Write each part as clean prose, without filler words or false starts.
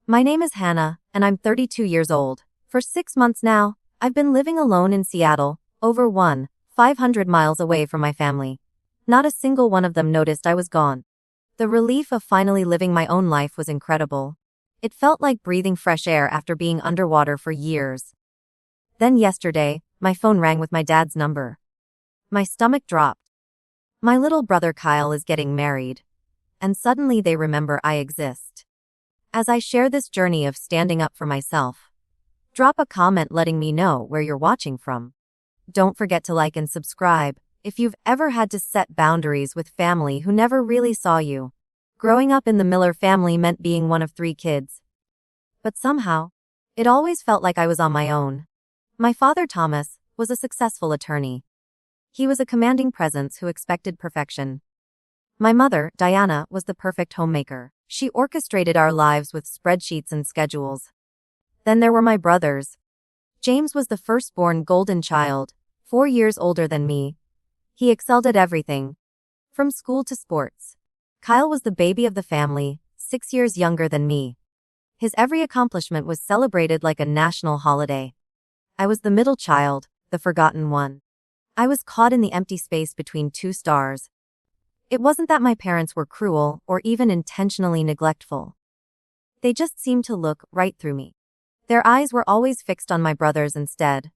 My name is Hannah, and I'm 32 years old. For 6 months now, I've been living alone in Seattle, over 500 miles away from my family. Not a single one of them noticed I was gone. The relief of finally living my own life was incredible. It felt like breathing fresh air after being underwater for years. Then yesterday, my phone rang with my dad's number. My stomach dropped. My little brother Kyle is getting married. And suddenly they remember I exist. As I share this journey of standing up for myself, drop a comment letting me know where you're watching from. Don't forget to like and subscribe if you've ever had to set boundaries with family who never really saw you. Growing up in the Miller family meant being one of 3 kids. But somehow, it always felt like I was on my own. My father, Thomas, was a successful attorney. He was a commanding presence who expected perfection. My mother, Diana, was the perfect homemaker. She orchestrated our lives with spreadsheets and schedules. Then there were my brothers. James was the firstborn golden child, 4 years older than me. He excelled at everything, from school to sports. Kyle was the baby of the family, 6 years younger than me. His every accomplishment was celebrated like a national holiday. I was the middle child, the forgotten one. I was caught in the empty space between 2 stars. It wasn't that my parents were cruel or even intentionally neglectful. They just seemed to look right through me. Their eyes were always fixed on my brothers instead.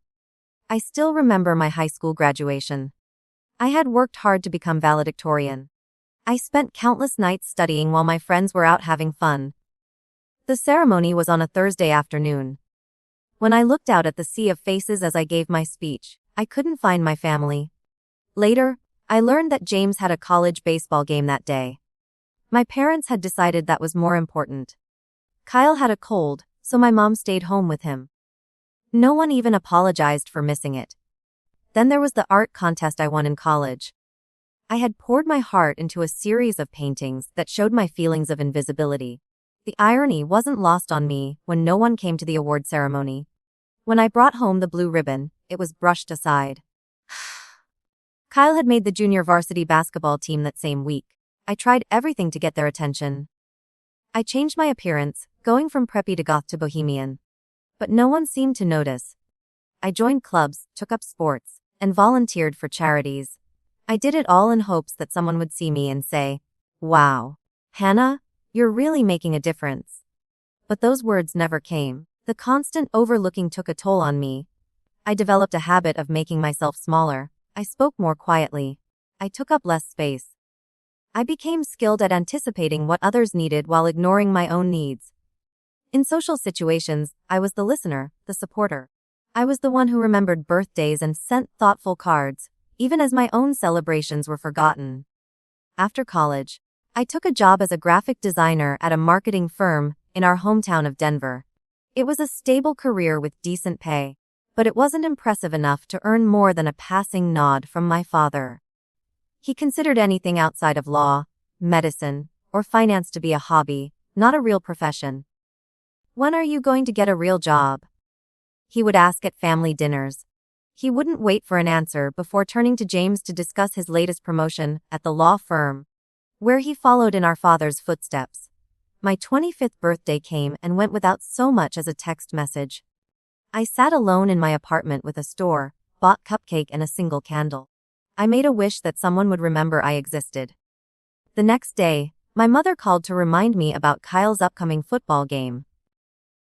I still remember my high school graduation. I had worked hard to become valedictorian. I spent countless nights studying while my friends were out having fun. The ceremony was on a Thursday afternoon. When I looked out at the sea of faces as I gave my speech, I couldn't find my family. Later, I learned that James had a college baseball game that day. My parents had decided that was more important. Kyle had a cold, so my mom stayed home with him. No one even apologized for missing it. Then there was the art contest I won in college. I had poured my heart into a series of paintings that showed my feelings of invisibility. The irony wasn't lost on me when no one came to the award ceremony. When I brought home the blue ribbon, it was brushed aside. Kyle had made the junior varsity basketball team that same week. I tried everything to get their attention. I changed my appearance, going from preppy to goth to bohemian. But no one seemed to notice. I joined clubs, took up sports, and volunteered for charities. I did it all in hopes that someone would see me and say, "Wow, Hannah, you're really making a difference." But those words never came. The constant overlooking took a toll on me. I developed a habit of making myself smaller. I spoke more quietly. I took up less space. I became skilled at anticipating what others needed while ignoring my own needs. In social situations, I was the listener, the supporter. I was the one who remembered birthdays and sent thoughtful cards, even as my own celebrations were forgotten. After college, I took a job as a graphic designer at a marketing firm in our hometown of Denver. It was a stable career with decent pay, but it wasn't impressive enough to earn more than a passing nod from my father. He considered anything outside of law, medicine, or finance to be a hobby, not a real profession. "When are you going to get a real job?" he would ask at family dinners. He wouldn't wait for an answer before turning to James to discuss his latest promotion at the law firm, where he followed in our father's footsteps. My 25th birthday came and went without so much as a text message. I sat alone in my apartment with a store-bought cupcake and a single candle. I made a wish that someone would remember I existed. The next day, my mother called to remind me about Kyle's upcoming football game.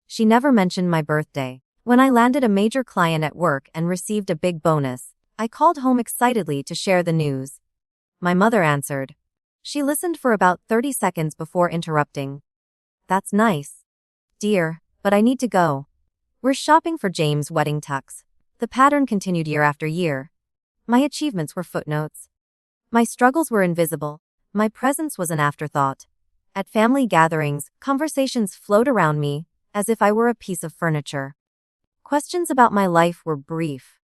She never mentioned my birthday. When I landed a major client at work and received a big bonus, I called home excitedly to share the news. My mother answered. She listened for about 30 seconds before interrupting. "That's nice, dear, but I need to go. We're shopping for James' wedding tux." The pattern continued year after year. My achievements were footnotes. My struggles were invisible. My presence was an afterthought. At family gatherings, conversations flowed around me, as if I were a piece of furniture. Questions about my life were brief.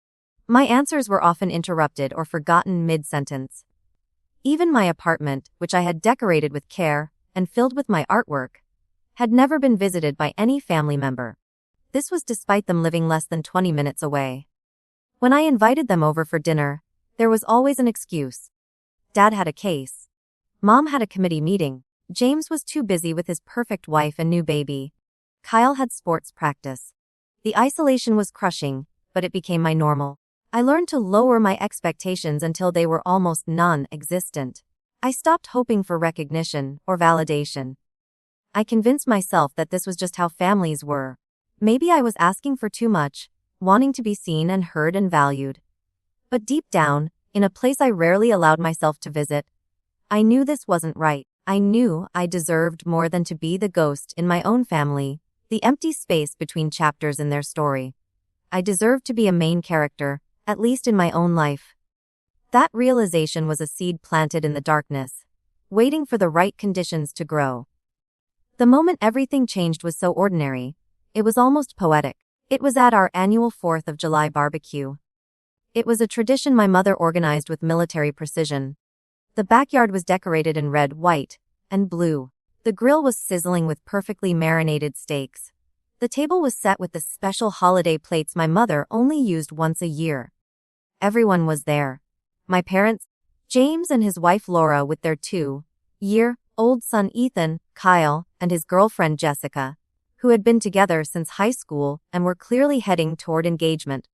My answers were often interrupted or forgotten mid-sentence. Even my apartment, which I had decorated with care and filled with my artwork, had never been visited by any family member. This was despite them living less than 20 minutes away. When I invited them over for dinner, there was always an excuse. Dad had a case. Mom had a committee meeting. James was too busy with his perfect wife and new baby. Kyle had sports practice. The isolation was crushing, but it became my normal. I learned to lower my expectations until they were almost non-existent. I stopped hoping for recognition or validation. I convinced myself that this was just how families were. Maybe I was asking for too much, wanting to be seen and heard and valued. But deep down, in a place I rarely allowed myself to visit, I knew this wasn't right. I knew I deserved more than to be the ghost in my own family, the empty space between chapters in their story. I deserved to be a main character, at least in my own life. That realization was a seed planted in the darkness, waiting for the right conditions to grow. The moment everything changed was so ordinary, it was almost poetic. It was at our annual 4th of July barbecue. It was a tradition my mother organized with military precision. The backyard was decorated in red, white, and blue. The grill was sizzling with perfectly marinated steaks. The table was set with the special holiday plates my mother only used once a year. Everyone was there. My parents, James and his wife Laura with their 2-year-old son Ethan, Kyle, and his girlfriend Jessica, who had been together since high school and were clearly heading toward engagement.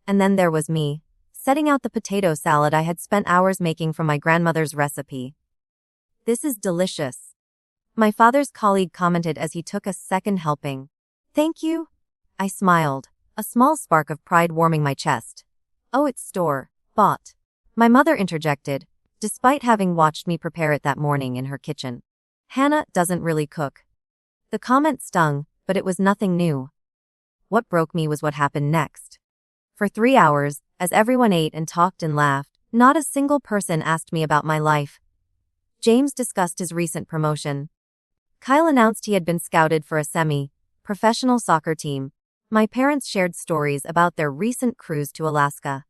And then there was me, setting out the potato salad I had spent hours making from my grandmother's recipe. "This is delicious," my father's colleague commented as he took a second helping. "Thank you," I smiled, a small spark of pride warming my chest. "Oh, it's store-bought," my mother interjected, despite having watched me prepare it that morning in her kitchen. "Hannah doesn't really cook." The comment stung, but it was nothing new. What broke me was what happened next. For 3 hours, as everyone ate and talked and laughed, not a single person asked me about my life. James discussed his recent promotion. Kyle announced he had been scouted for a semi-professional soccer team. My parents shared stories about their recent cruise to Alaska.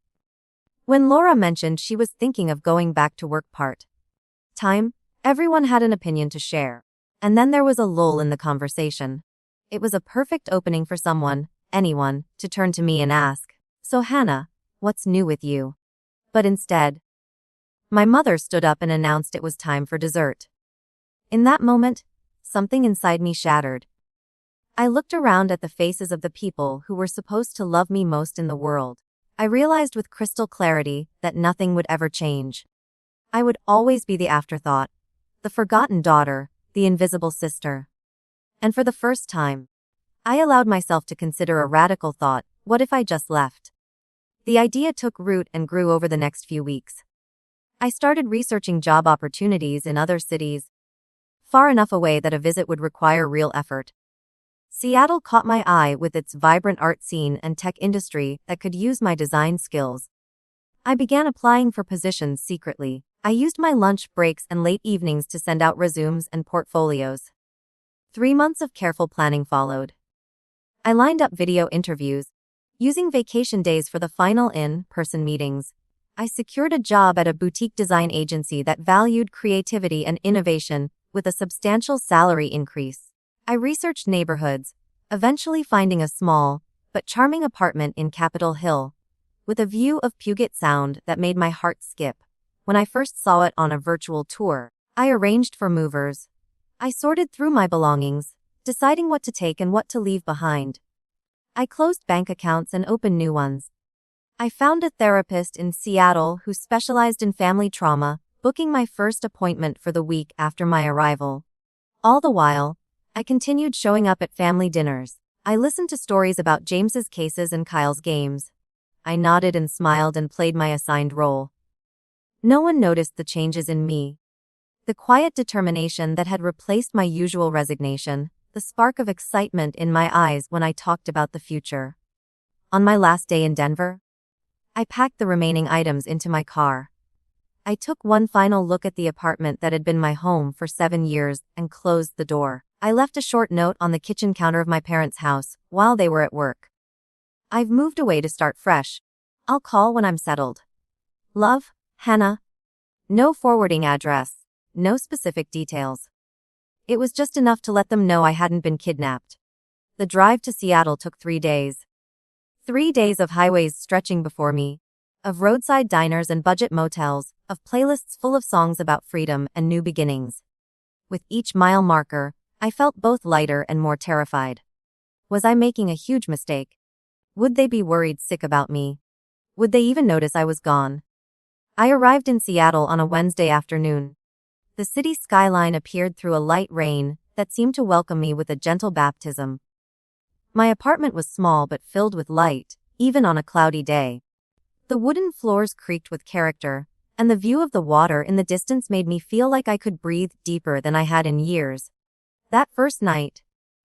When Laura mentioned she was thinking of going back to work part-time, everyone had an opinion to share. And then there was a lull in the conversation. It was a perfect opening for someone, anyone, to turn to me and ask, "So Hannah, what's new with you?" But instead, my mother stood up and announced it was time for dessert. In that moment, something inside me shattered. I looked around at the faces of the people who were supposed to love me most in the world. I realized with crystal clarity that nothing would ever change. I would always be the afterthought, the forgotten daughter, the invisible sister. And for the first time, I allowed myself to consider a radical thought: what if I just left? The idea took root and grew over the next few weeks. I started researching job opportunities in other cities, far enough away that a visit would require real effort. Seattle caught my eye with its vibrant art scene and tech industry that could use my design skills. I began applying for positions secretly. I used my lunch breaks and late evenings to send out resumes and portfolios. 3 months of careful planning followed. I lined up video interviews, using vacation days for the final in-person meetings. I secured a job at a boutique design agency that valued creativity and innovation, with a substantial salary increase. I researched neighborhoods, eventually finding a small, but charming apartment in Capitol Hill, with a view of Puget Sound that made my heart skip. When I first saw it on a virtual tour, I arranged for movers. I sorted through my belongings, deciding what to take and what to leave behind. I closed bank accounts and opened new ones. I found a therapist in Seattle who specialized in family trauma, booking my first appointment for the week after my arrival. All the while, I continued showing up at family dinners. I listened to stories about James's cases and Kyle's games. I nodded and smiled and played my assigned role. No one noticed the changes in me. The quiet determination that had replaced my usual resignation, the spark of excitement in my eyes when I talked about the future. On my last day in Denver, I packed the remaining items into my car. I took one final look at the apartment that had been my home for 7 years and closed the door. I left a short note on the kitchen counter of my parents' house while they were at work. "I've moved away to start fresh. I'll call when I'm settled. Love, Hannah." No forwarding address, no specific details. It was just enough to let them know I hadn't been kidnapped. The drive to Seattle took 3 days. 3 days of highways stretching before me, of roadside diners and budget motels, of playlists full of songs about freedom and new beginnings. With each mile marker, I felt both lighter and more terrified. Was I making a huge mistake? Would they be worried sick about me? Would they even notice I was gone? I arrived in Seattle on a Wednesday afternoon. The city skyline appeared through a light rain that seemed to welcome me with a gentle baptism. My apartment was small but filled with light, even on a cloudy day. The wooden floors creaked with character, and the view of the water in the distance made me feel like I could breathe deeper than I had in years. That first night,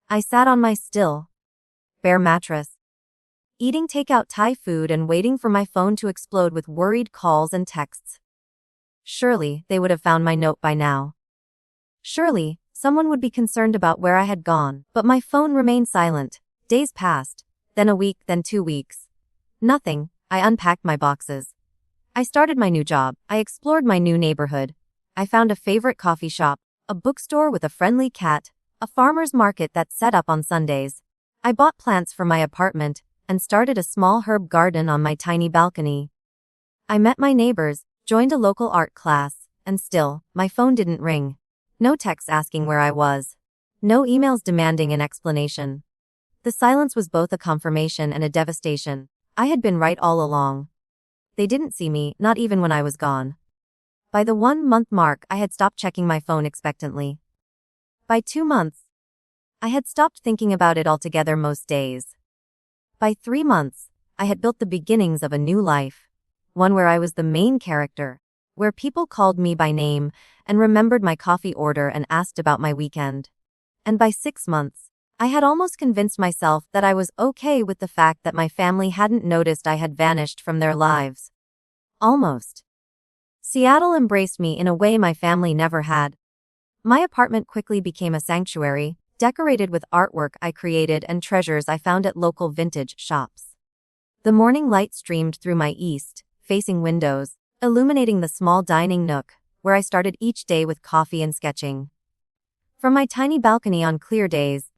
I sat on my still, bare mattress, eating takeout Thai food and waiting for my phone to explode with worried calls and texts. Surely, they would have found my note by now. Surely, someone would be concerned about where I had gone, but my phone remained silent. Days passed, then a week, then 2 weeks. Nothing. I unpacked my boxes. I started my new job. I explored my new neighborhood. I found a favorite coffee shop, a bookstore with a friendly cat, a farmer's market that set up on Sundays. I bought plants for my apartment and started a small herb garden on my tiny balcony. I met my neighbors, joined a local art class, and still, my phone didn't ring. No texts asking where I was. No emails demanding an explanation. The silence was both a confirmation and a devastation. I had been right all along. They didn't see me, not even when I was gone. By the 1-month mark, I had stopped checking my phone expectantly. By 2 months, I had stopped thinking about it altogether most days. By 3 months, I had built the beginnings of a new life. One where I was the main character, where people called me by name and remembered my coffee order and asked about my weekend. And by 6 months, I had almost convinced myself that I was okay with the fact that my family hadn't noticed I had vanished from their lives. Almost. Seattle embraced me in a way my family never had. My apartment quickly became a sanctuary, decorated with artwork I created and treasures I found at local vintage shops. The morning light streamed through my east-facing windows, illuminating the small dining nook, where I started each day with coffee and sketching. From my tiny balcony on clear days,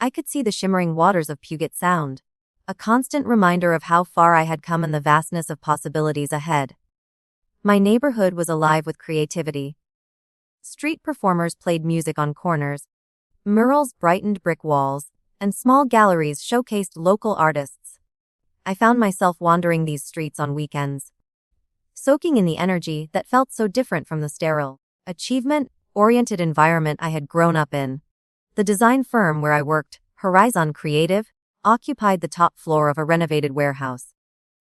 I could see the shimmering waters of Puget Sound, a constant reminder of how far I had come and the vastness of possibilities ahead. My neighborhood was alive with creativity. Street performers played music on corners, murals brightened brick walls, and small galleries showcased local artists. I found myself wandering these streets on weekends, soaking in the energy that felt so different from the sterile, achievement-oriented environment I had grown up in. The design firm where I worked, Horizon Creative, occupied the top floor of a renovated warehouse.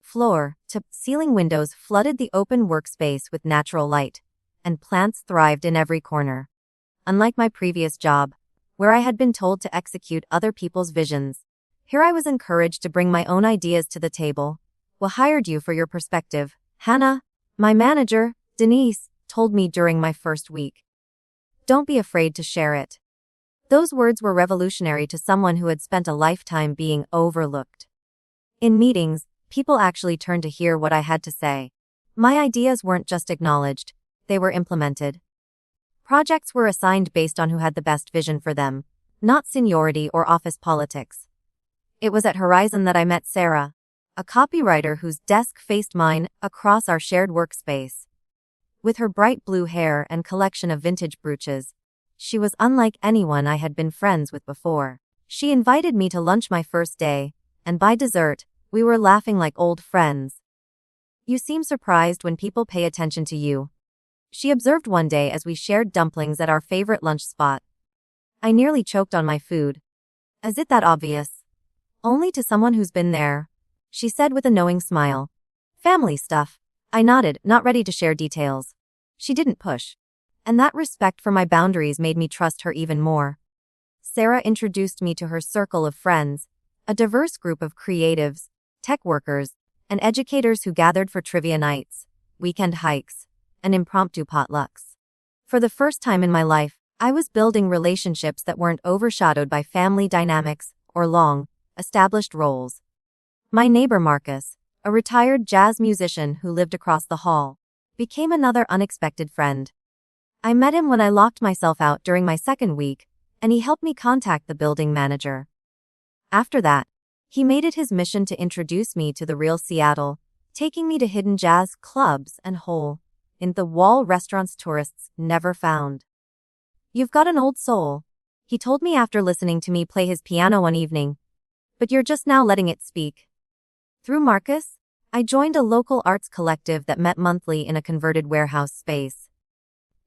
Floor-to-ceiling windows flooded the open workspace with natural light, and plants thrived in every corner. Unlike my previous job, where I had been told to execute other people's visions, here I was encouraged to bring my own ideas to the table. "We hired you for your perspective, Hannah," my manager, Denise, told me during my first week. "Don't be afraid to share it." Those words were revolutionary to someone who had spent a lifetime being overlooked. In meetings, people actually turned to hear what I had to say. My ideas weren't just acknowledged, they were implemented. Projects were assigned based on who had the best vision for them, not seniority or office politics. It was at Horizon that I met Sarah, a copywriter whose desk faced mine across our shared workspace. With her bright blue hair and collection of vintage brooches, she was unlike anyone I had been friends with before. She invited me to lunch my first day, and by dessert, we were laughing like old friends. "You seem surprised when people pay attention to you," she observed one day as we shared dumplings at our favorite lunch spot. I nearly choked on my food. "Is it that obvious?" "Only to someone who's been there," she said with a knowing smile. "Family stuff." I nodded, not ready to share details. She didn't push. And that respect for my boundaries made me trust her even more. Sarah introduced me to her circle of friends, a diverse group of creatives, tech workers, and educators who gathered for trivia nights, weekend hikes, and impromptu potlucks. For the first time in my life, I was building relationships that weren't overshadowed by family dynamics or long, established roles. My neighbor Marcus, a retired jazz musician who lived across the hall, became another unexpected friend. I met him when I locked myself out during my second week, and he helped me contact the building manager. After that, he made it his mission to introduce me to the real Seattle, taking me to hidden jazz clubs and hole-in-the-wall restaurants tourists never found. "You've got an old soul," he told me after listening to me play his piano one evening. But you're just now letting it speak. Through Marcus, I joined a local arts collective that met monthly in a converted warehouse space.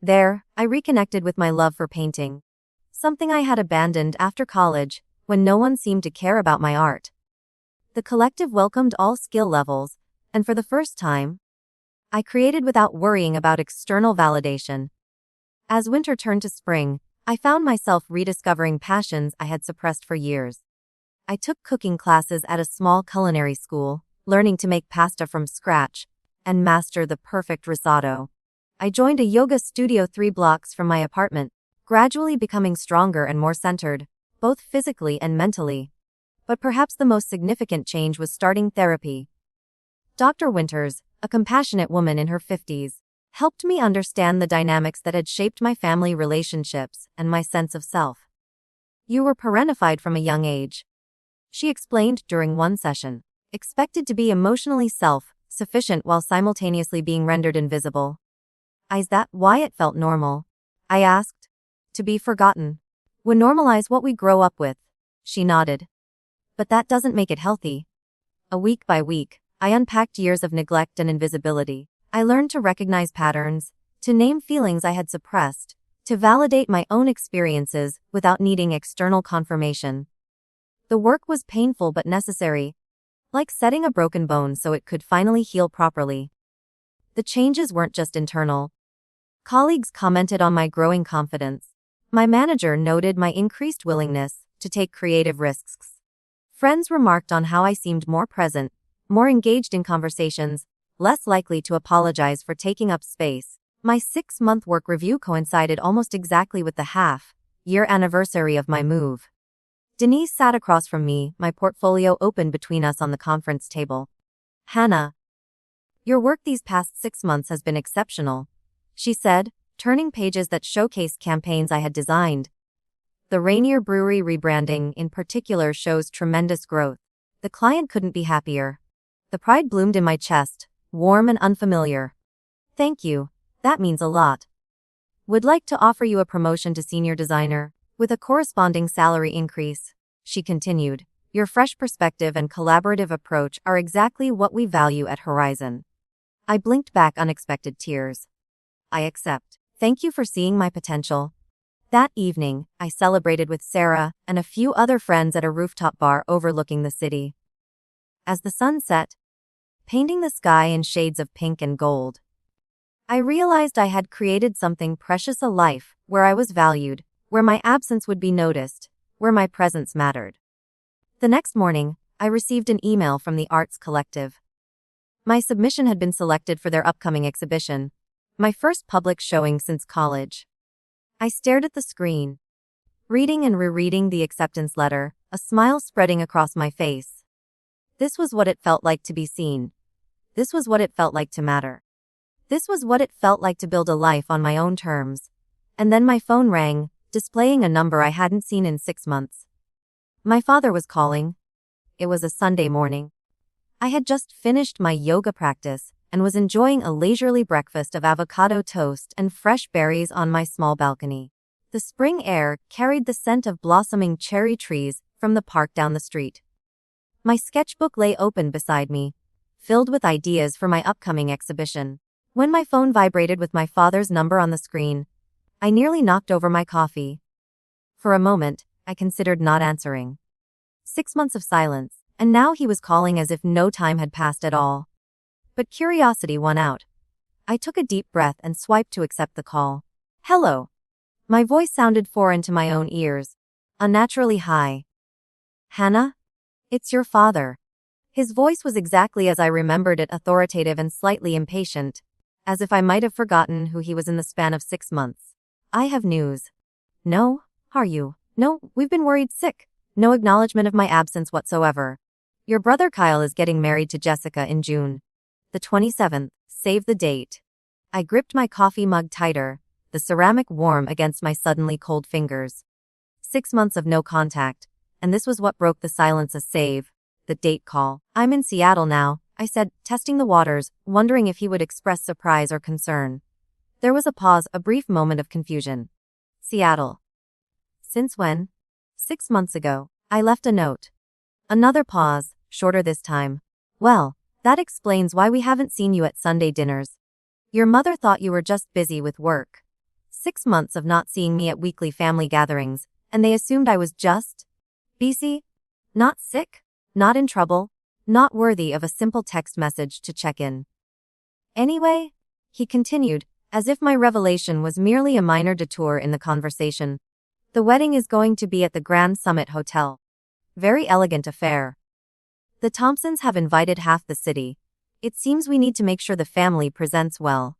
There, I reconnected with my love for painting. Something I had abandoned after college, when no one seemed to care about my art. The collective welcomed all skill levels, and for the first time, I created without worrying about external validation. As winter turned to spring, I found myself rediscovering passions I had suppressed for years. I took cooking classes at a small culinary school, learning to make pasta from scratch and master the perfect risotto. I joined a yoga studio 3 blocks from my apartment, gradually becoming stronger and more centered, both physically and mentally. But perhaps the most significant change was starting therapy. Dr. Winters, a compassionate woman in her 50s, helped me understand the dynamics that had shaped my family relationships and my sense of self. You were parentified from a young age, she explained during one session, expected to be emotionally self-sufficient while simultaneously being rendered invisible. Is that why it felt normal? I asked. To be forgotten. We normalize what we grow up with, she nodded. But that doesn't make it healthy. A week by week, I unpacked years of neglect and invisibility. I learned to recognize patterns, to name feelings I had suppressed, to validate my own experiences without needing external confirmation. The work was painful but necessary, like setting a broken bone so it could finally heal properly. The changes weren't just internal. Colleagues commented on my growing confidence. My manager noted my increased willingness to take creative risks. Friends remarked on how I seemed more present, more engaged in conversations, less likely to apologize for taking up space. My 6-month work review coincided almost exactly with the half-year anniversary of my move. Denise sat across from me, my portfolio open between us on the conference table. Hannah, your work these past 6 months has been exceptional, she said, turning pages that showcased campaigns I had designed. The Rainier Brewery rebranding in particular shows tremendous growth. The client couldn't be happier. The pride bloomed in my chest, warm and unfamiliar. Thank you, that means a lot. Would like to offer you a promotion to senior designer, with a corresponding salary increase, she continued. Your fresh perspective and collaborative approach are exactly what we value at Horizon. I blinked back unexpected tears. I accept. Thank you for seeing my potential. That evening, I celebrated with Sarah and a few other friends at a rooftop bar overlooking the city. As the sun set, painting the sky in shades of pink and gold, I realized I had created something precious, a life where I was valued, where my absence would be noticed, where my presence mattered. The next morning, I received an email from the Arts Collective. My submission had been selected for their upcoming exhibition, my first public showing since college. I stared at the screen, reading and rereading the acceptance letter, a smile spreading across my face. This was what it felt like to be seen. This was what it felt like to matter. This was what it felt like to build a life on my own terms. And then my phone rang, displaying a number I hadn't seen in 6 months. My father was calling. It was a Sunday morning. I had just finished my yoga practice and was enjoying a leisurely breakfast of avocado toast and fresh berries on my small balcony. The spring air carried the scent of blossoming cherry trees from the park down the street. My sketchbook lay open beside me, filled with ideas for my upcoming exhibition. When my phone vibrated with my father's number on the screen, I nearly knocked over my coffee. For a moment, I considered not answering. 6 months of silence, and now he was calling as if no time had passed at all. But curiosity won out. I took a deep breath and swiped to accept the call. Hello. My voice sounded foreign to my own ears, unnaturally high. Hannah? It's your father. His voice was exactly as I remembered it, authoritative and slightly impatient, as if I might have forgotten who he was in the span of 6 months. I have news. No? Are you? No, we've been worried sick. No acknowledgement of my absence whatsoever. Your brother Kyle is getting married to Jessica in June. The 27th, save the date. I gripped my coffee mug tighter, the ceramic warm against my suddenly cold fingers. 6 months of no contact, and this was what broke the silence, a save, the date call. I'm in Seattle now, I said, testing the waters, wondering if he would express surprise or concern. There was a pause, a brief moment of confusion. Seattle. Since when? 6 months ago. I left a note. Another pause, shorter this time. Well, that explains why we haven't seen you at Sunday dinners. Your mother thought you were just busy with work. 6 months of not seeing me at weekly family gatherings, and they assumed I was just busy, not sick, not in trouble, not worthy of a simple text message to check in. Anyway, he continued, as if my revelation was merely a minor detour in the conversation. The wedding is going to be at the Grand Summit Hotel. Very elegant affair. The Thompsons have invited half the city. It seems we need to make sure the family presents well.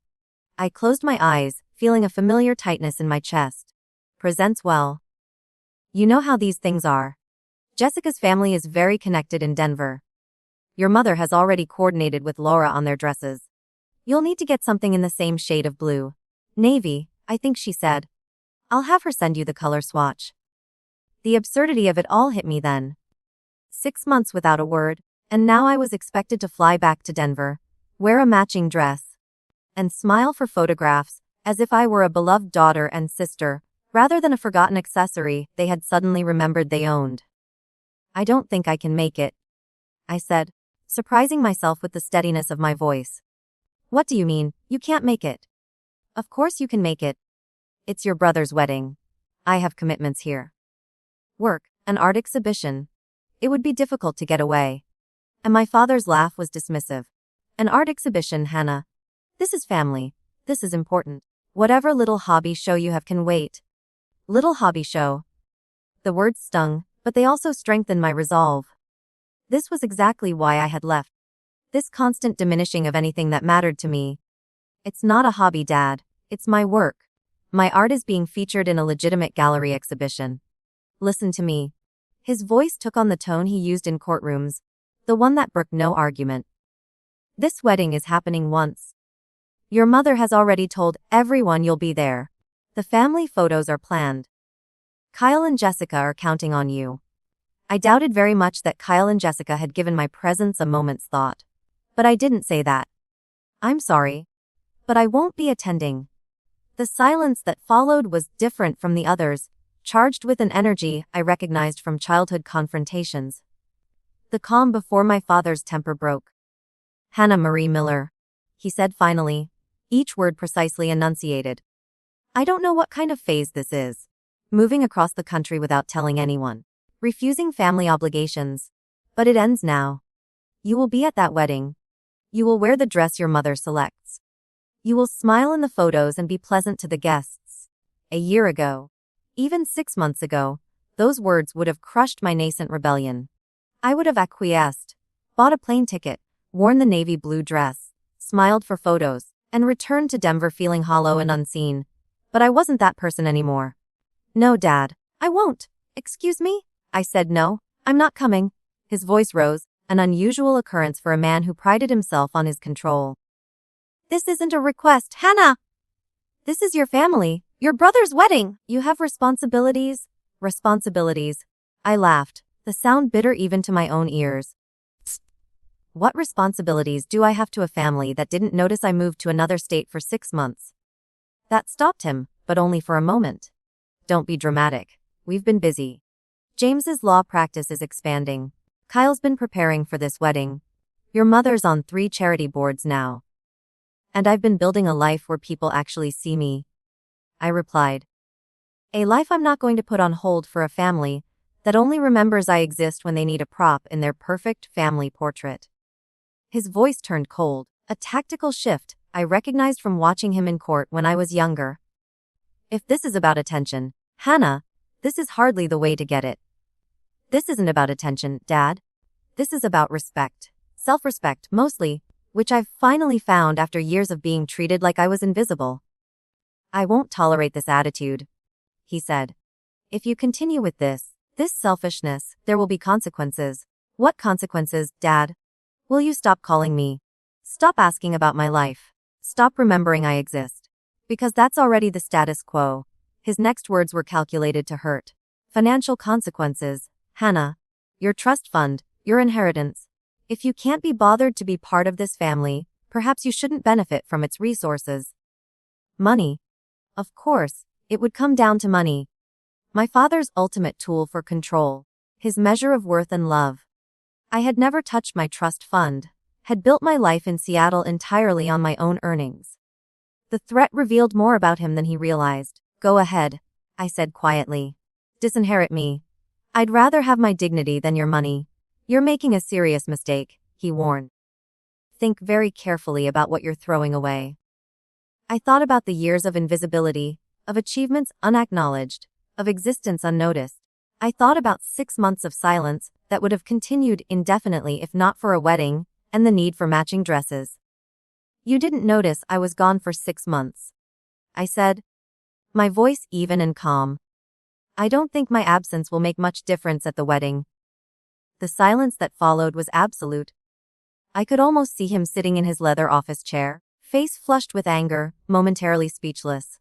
I closed my eyes, feeling a familiar tightness in my chest. Presents well. You know how these things are. Jessica's family is very connected in Denver. Your mother has already coordinated with Laura on their dresses. You'll need to get something in the same shade of blue. Navy, I think she said. I'll have her send you the color swatch. The absurdity of it all hit me then. 6 months without a word, and now I was expected to fly back to Denver, wear a matching dress, and smile for photographs, as if I were a beloved daughter and sister, rather than a forgotten accessory they had suddenly remembered they owned. I don't think I can make it, I said, surprising myself with the steadiness of my voice. What do you mean, you can't make it? Of course you can make it. It's your brother's wedding. I have commitments here. Work, an art exhibition. It would be difficult to get away. And my father's laugh was dismissive. An art exhibition, Hannah. This is family. This is important. Whatever little hobby show you have can wait. Little hobby show. The words stung, but they also strengthened my resolve. This was exactly why I had left. This constant diminishing of anything that mattered to me. It's not a hobby, Dad. It's my work. My art is being featured in a legitimate gallery exhibition. Listen to me. His voice took on the tone he used in courtrooms, the one that brooked no argument. This wedding is happening once. Your mother has already told everyone you'll be there. The family photos are planned. Kyle and Jessica are counting on you. I doubted very much that Kyle and Jessica had given my presence a moment's thought. But I didn't say that. I'm sorry. But I won't be attending. The silence that followed was different from the others, charged with an energy I recognized from childhood confrontations. The calm before my father's temper broke. Hannah Marie Miller, he said finally, each word precisely enunciated. I don't know what kind of phase this is. Moving across the country without telling anyone. Refusing family obligations. But it ends now. You will be at that wedding. You will wear the dress your mother selects. You will smile in the photos and be pleasant to the guests. A year ago, even 6 months ago, those words would have crushed my nascent rebellion. I would have acquiesced, bought a plane ticket, worn the navy blue dress, smiled for photos, and returned to Denver feeling hollow and unseen. But I wasn't that person anymore. No, Dad, I won't. Excuse me? I said no, I'm not coming. His voice rose, an unusual occurrence for a man who prided himself on his control. This isn't a request, Hannah! This is your family, your brother's wedding. You have responsibilities. Responsibilities. I laughed, the sound bitter even to my own ears. Psst. What responsibilities do I have to a family that didn't notice I moved to another state for 6 months? That stopped him, but only for a moment. Don't be dramatic. We've been busy. James's law practice is expanding. Kyle's been preparing for this wedding. Your mother's on 3 charity boards now. And I've been building a life where people actually see me. I replied. A life I'm not going to put on hold for a family that only remembers I exist when they need a prop in their perfect family portrait. His voice turned cold, a tactical shift I recognized from watching him in court when I was younger. If this is about attention, Hannah, this is hardly the way to get it. This isn't about attention, Dad. This is about respect. Self-respect, mostly, which I've finally found after years of being treated like I was invisible. I won't tolerate this attitude, he said. If you continue with this selfishness, there will be consequences. What consequences, Dad? Will you stop calling me? Stop asking about my life. Stop remembering I exist. Because that's already the status quo. His next words were calculated to hurt. Financial consequences, Hannah. Your trust fund, your inheritance. If you can't be bothered to be part of this family, perhaps you shouldn't benefit from its resources. Money. Of course, it would come down to money. My father's ultimate tool for control. His measure of worth and love. I had never touched my trust fund, had built my life in Seattle entirely on my own earnings. The threat revealed more about him than he realized. Go ahead, I said quietly. Disinherit me. I'd rather have my dignity than your money. You're making a serious mistake, he warned. Think very carefully about what you're throwing away. I thought about the years of invisibility, of achievements unacknowledged, of existence unnoticed. I thought about 6 months of silence that would have continued indefinitely if not for a wedding, and the need for matching dresses. You didn't notice I was gone for 6 months, I said, my voice even and calm. I don't think my absence will make much difference at the wedding. The silence that followed was absolute. I could almost see him sitting in his leather office chair, face flushed with anger, momentarily speechless.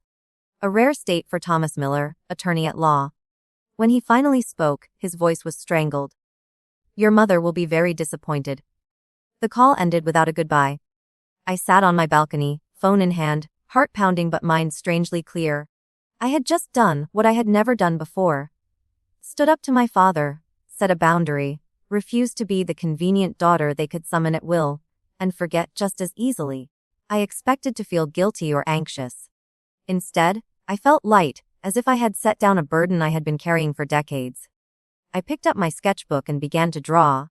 A rare state for Thomas Miller, attorney at law. When he finally spoke, his voice was strangled. Your mother will be very disappointed. The call ended without a goodbye. I sat on my balcony, phone in hand, heart pounding but mind strangely clear. I had just done what I had never done before. Stood up to my father, set a boundary, refused to be the convenient daughter they could summon at will, and forget just as easily. I expected to feel guilty or anxious. Instead, I felt light, as if I had set down a burden I had been carrying for decades. I picked up my sketchbook and began to draw.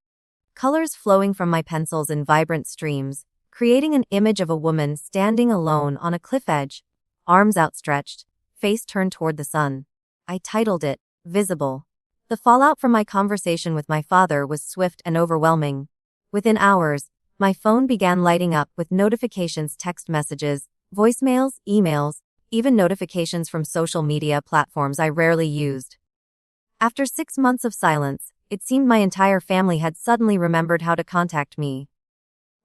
Colors flowing from my pencils in vibrant streams, creating an image of a woman standing alone on a cliff edge, arms outstretched, face turned toward the sun. I titled it, Visible. The fallout from my conversation with my father was swift and overwhelming. Within hours, my phone began lighting up with notifications, text messages, voicemails, emails, even notifications from social media platforms I rarely used. After 6 months of silence, it seemed my entire family had suddenly remembered how to contact me.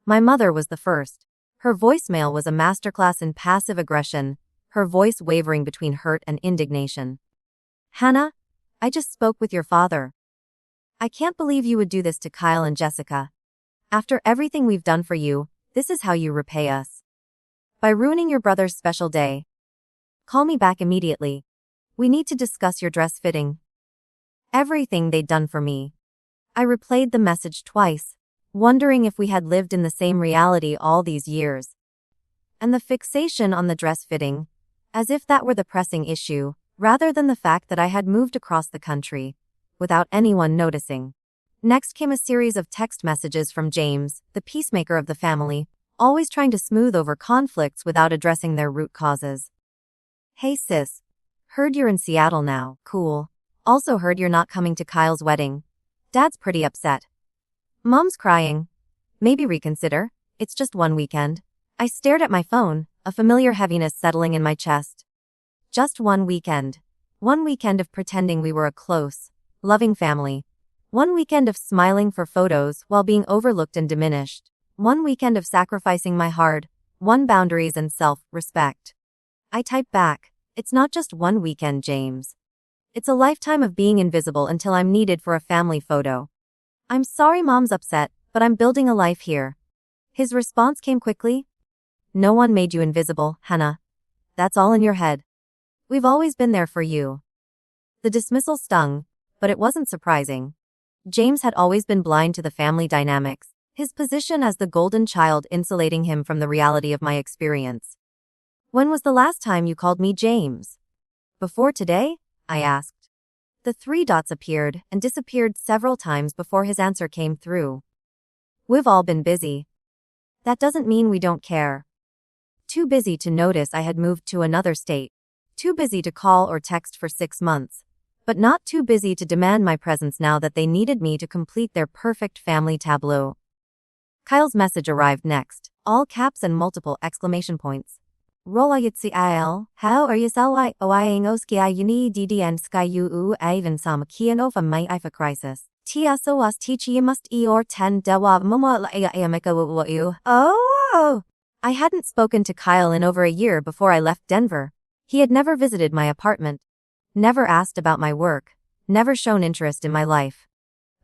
My mother was the first. Her voicemail was a masterclass in passive aggression, her voice wavering between hurt and indignation. Hannah, I just spoke with your father. I can't believe you would do this to Kyle and Jessica. After everything we've done for you, this is how you repay us. By ruining your brother's special day. Call me back immediately. We need to discuss your dress fitting. Everything they'd done for me. I replayed the message twice, wondering if we had lived in the same reality all these years. And the fixation on the dress fitting, as if that were the pressing issue, rather than the fact that I had moved across the country, without anyone noticing. Next came a series of text messages from James, the peacemaker of the family, always trying to smooth over conflicts without addressing their root causes. Hey sis. Heard you're in Seattle now. Cool. Also heard you're not coming to Kyle's wedding. Dad's pretty upset. Mom's crying. Maybe reconsider. It's just one weekend. I stared at my phone, a familiar heaviness settling in my chest. Just one weekend. One weekend of pretending we were a close, loving family. One weekend of smiling for photos while being overlooked and diminished. One weekend of sacrificing my hard-won boundaries and self-respect. I typed back, it's not just one weekend, James. It's a lifetime of being invisible until I'm needed for a family photo. I'm sorry Mom's upset, but I'm building a life here. His response came quickly. No one made you invisible, Hannah. That's all in your head. We've always been there for you. The dismissal stung, but it wasn't surprising. James had always been blind to the family dynamics, his position as the golden child insulating him from the reality of my experience. When was the last time you called me James? Before today? I asked. The 3 dots appeared and disappeared several times before his answer came through. We've all been busy. That doesn't mean we don't care. Too busy to notice I had moved to another state. Too busy to call or text for 6 months. But not too busy to demand my presence now that they needed me to complete their perfect family tableau. Kyle's message arrived next, all caps and multiple exclamation points. Rola yitsi how are you salwai oiangoski uni ddn sky uu even some kianova my ifa crisis. Tiaso was teach must or 10 dewa momo amika. Oh! I hadn't spoken to Kyle in over a year before I left Denver. He had never visited my apartment. Never asked about my work. Never shown interest in my life.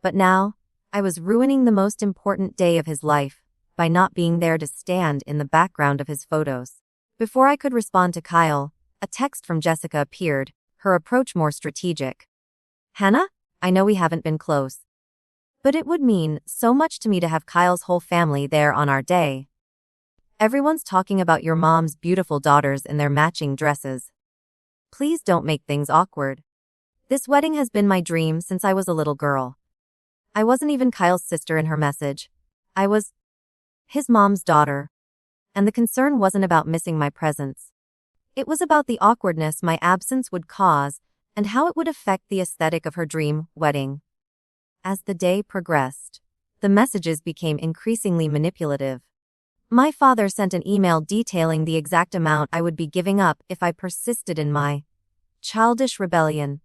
But now, I was ruining the most important day of his life by not being there to stand in the background of his photos. Before I could respond to Kyle, a text from Jessica appeared, her approach more strategic. Hannah, I know we haven't been close. But it would mean so much to me to have Kyle's whole family there on our day. Everyone's talking about your mom's beautiful daughters in their matching dresses. Please don't make things awkward. This wedding has been my dream since I was a little girl. I wasn't even Kyle's sister in her message. I was his mom's daughter. And the concern wasn't about missing my presence. It was about the awkwardness my absence would cause and how it would affect the aesthetic of her dream wedding. As the day progressed, the messages became increasingly manipulative. My father sent an email detailing the exact amount I would be giving up if I persisted in my childish rebellion.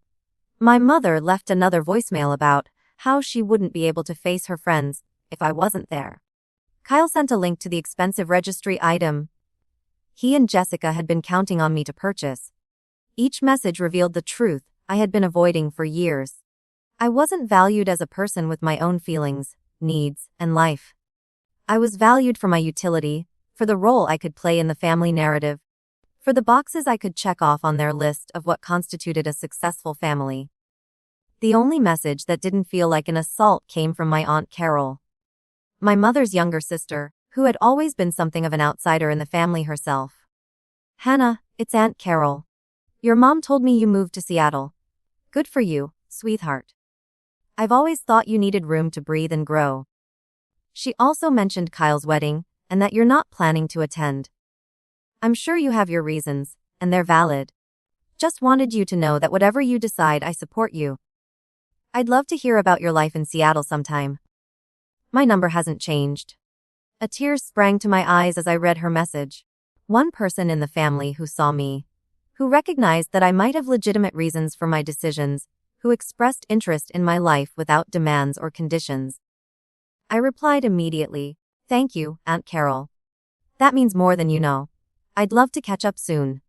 My mother left another voicemail about how she wouldn't be able to face her friends if I wasn't there. Kyle sent a link to the expensive registry item he and Jessica had been counting on me to purchase. Each message revealed the truth I had been avoiding for years. I wasn't valued as a person with my own feelings, needs, and life. I was valued for my utility, for the role I could play in the family narrative, for the boxes I could check off on their list of what constituted a successful family. The only message that didn't feel like an assault came from my Aunt Carol, my mother's younger sister, who had always been something of an outsider in the family herself. Hannah, it's Aunt Carol. Your mom told me you moved to Seattle. Good for you, sweetheart. I've always thought you needed room to breathe and grow. She also mentioned Kyle's wedding, and that you're not planning to attend. I'm sure you have your reasons, and they're valid. Just wanted you to know that whatever you decide, I support you. I'd love to hear about your life in Seattle sometime. My number hasn't changed. A tear sprang to my eyes as I read her message. One person in the family who saw me, who recognized that I might have legitimate reasons for my decisions, who expressed interest in my life without demands or conditions. I replied immediately, "Thank you, Aunt Carol. That means more than you know. I'd love to catch up soon."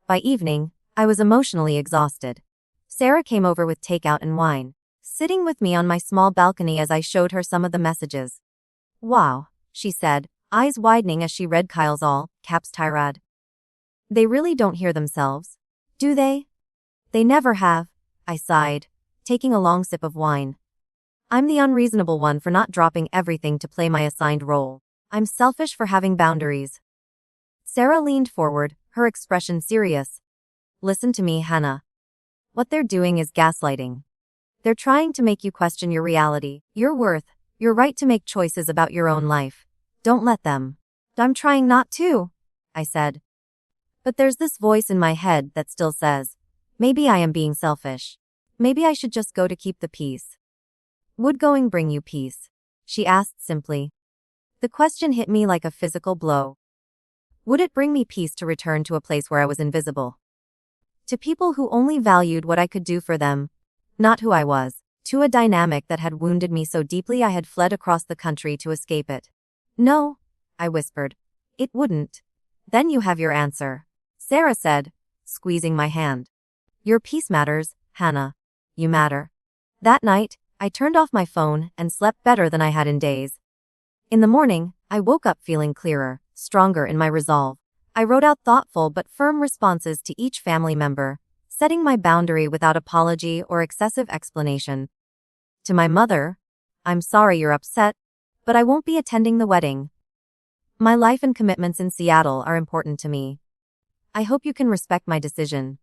By evening, I was emotionally exhausted. Sarah came over with takeout and wine, sitting with me on my small balcony as I showed her some of the messages. "Wow," she said, eyes widening as she read Kyle's all-caps tirade. "They really don't hear themselves, do they?" "They never have," I sighed, taking a long sip of wine. "I'm the unreasonable one for not dropping everything to play my assigned role. I'm selfish for having boundaries." Sarah leaned forward, her expression serious. "Listen to me, Hannah. What they're doing is gaslighting. They're trying to make you question your reality, your worth, your right to make choices about your own life. Don't let them." "I'm trying not to," I said. "But there's this voice in my head that still says, maybe I am being selfish. Maybe I should just go to keep the peace." "Would going bring you peace?" she asked simply. The question hit me like a physical blow. Would it bring me peace to return to a place where I was invisible? To people who only valued what I could do for them, not who I was, to a dynamic that had wounded me so deeply I had fled across the country to escape it. "No," I whispered. "It wouldn't." "Then you have your answer," Sarah said, squeezing my hand. "Your peace matters, Hannah. You matter." That night, I turned off my phone and slept better than I had in days. In the morning, I woke up feeling clearer, stronger in my resolve. I wrote out thoughtful but firm responses to each family member, setting my boundary without apology or excessive explanation. To my mother, "I'm sorry you're upset, but I won't be attending the wedding. My life and commitments in Seattle are important to me. I hope you can respect my decision."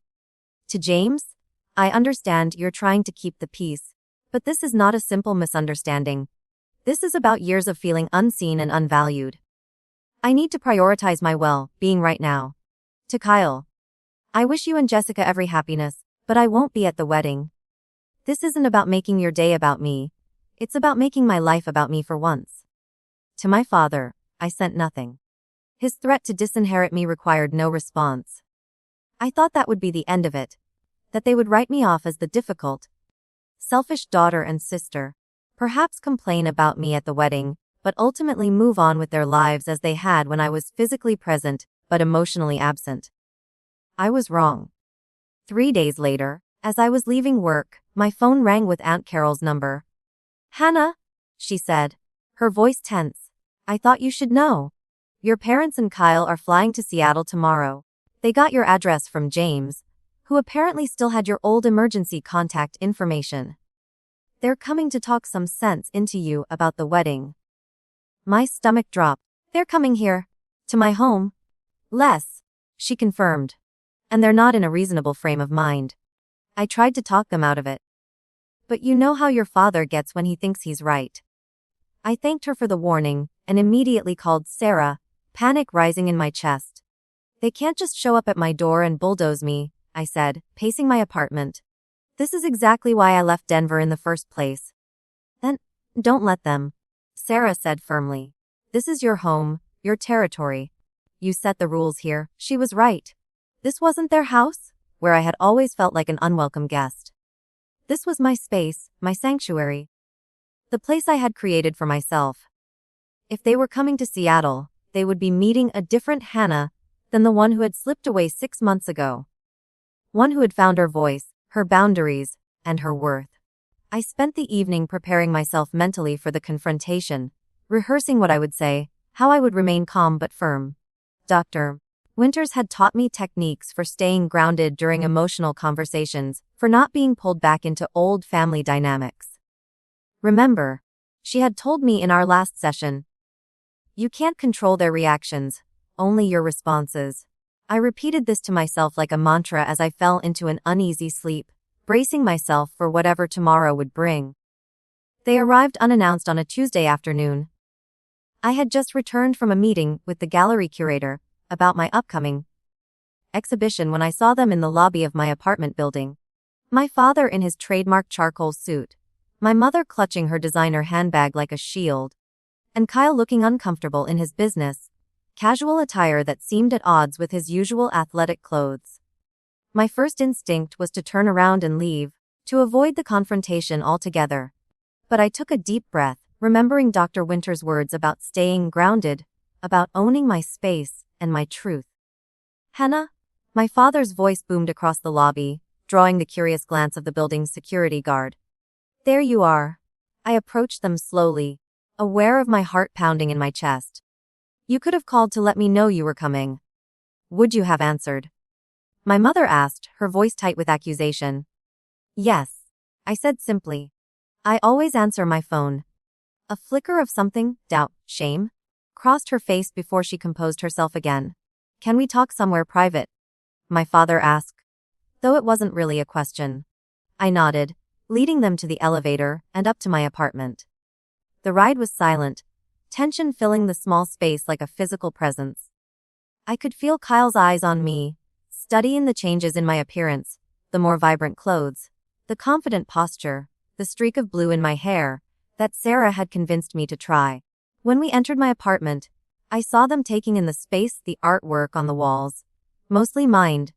To James, "I understand you're trying to keep the peace, but this is not a simple misunderstanding. This is about years of feeling unseen and unvalued. I need to prioritize my well-being right now." To Kyle, "I wish you and Jessica every happiness, but I won't be at the wedding. This isn't about making your day about me. It's about making my life about me for once." To my father, I sent nothing. His threat to disinherit me required no response. I thought that would be the end of it, that they would write me off as the difficult, selfish daughter and sister, perhaps complain about me at the wedding, but ultimately move on with their lives as they had when I was physically present, but emotionally absent. I was wrong. 3 days later, as I was leaving work, my phone rang with Aunt Carol's number. "Hannah," she said, her voice tense, "I thought you should know. Your parents and Kyle are flying to Seattle tomorrow. They got your address from James, who apparently still had your old emergency contact information. They're coming to talk some sense into you about the wedding. My stomach dropped. They're coming here. To my home. Les, she confirmed. And they're not in a reasonable frame of mind. I tried to talk them out of it. But you know how your father gets when he thinks he's right. I thanked her for the warning, and immediately called Sarah, panic rising in my chest. They can't just show up at my door and bulldoze me, I said, pacing my apartment. This is exactly why I left Denver in the first place. Then, don't let them, Sarah said firmly. This is your home, your territory. You set the rules here. She was right. This wasn't their house, where I had always felt like an unwelcome guest. This was my space, my sanctuary. The place I had created for myself. If they were coming to Seattle, they would be meeting a different Hannah than the one who had slipped away 6 months ago. One who had found her voice, her boundaries, and her worth. I spent the evening preparing myself mentally for the confrontation, rehearsing what I would say, how I would remain calm but firm. Dr. Winters had taught me techniques for staying grounded during emotional conversations, for not being pulled back into old family dynamics. Remember, she had told me in our last session, you can't control their reactions, only your responses. I repeated this to myself like a mantra as I fell into an uneasy sleep, bracing myself for whatever tomorrow would bring. They arrived unannounced on a Tuesday afternoon. I had just returned from a meeting with the gallery curator about my upcoming exhibition when I saw them in the lobby of my apartment building. My father in his trademark charcoal suit, my mother clutching her designer handbag like a shield, and Kyle looking uncomfortable in his business casual attire that seemed at odds with his usual athletic clothes. My first instinct was to turn around and leave, to avoid the confrontation altogether. But I took a deep breath, remembering Dr. Winter's words about staying grounded, about owning my space and my truth. Hannah? My father's voice boomed across the lobby, drawing the curious glance of the building's security guard. There you are. I approached them slowly, aware of my heart pounding in my chest. You could have called to let me know you were coming. Would you have answered? My mother asked, her voice tight with accusation. Yes, I said simply. I always answer my phone. A flicker of something, doubt, shame, crossed her face before she composed herself again. Can we talk somewhere private? My father asked. Though it wasn't really a question. I nodded, leading them to the elevator and up to my apartment. The ride was silent, tension filling the small space like a physical presence. I could feel Kyle's eyes on me, studying the changes in my appearance, the more vibrant clothes, the confident posture, the streak of blue in my hair that Sarah had convinced me to try. When we entered my apartment, I saw them taking in the space, the artwork on the walls, mostly mined,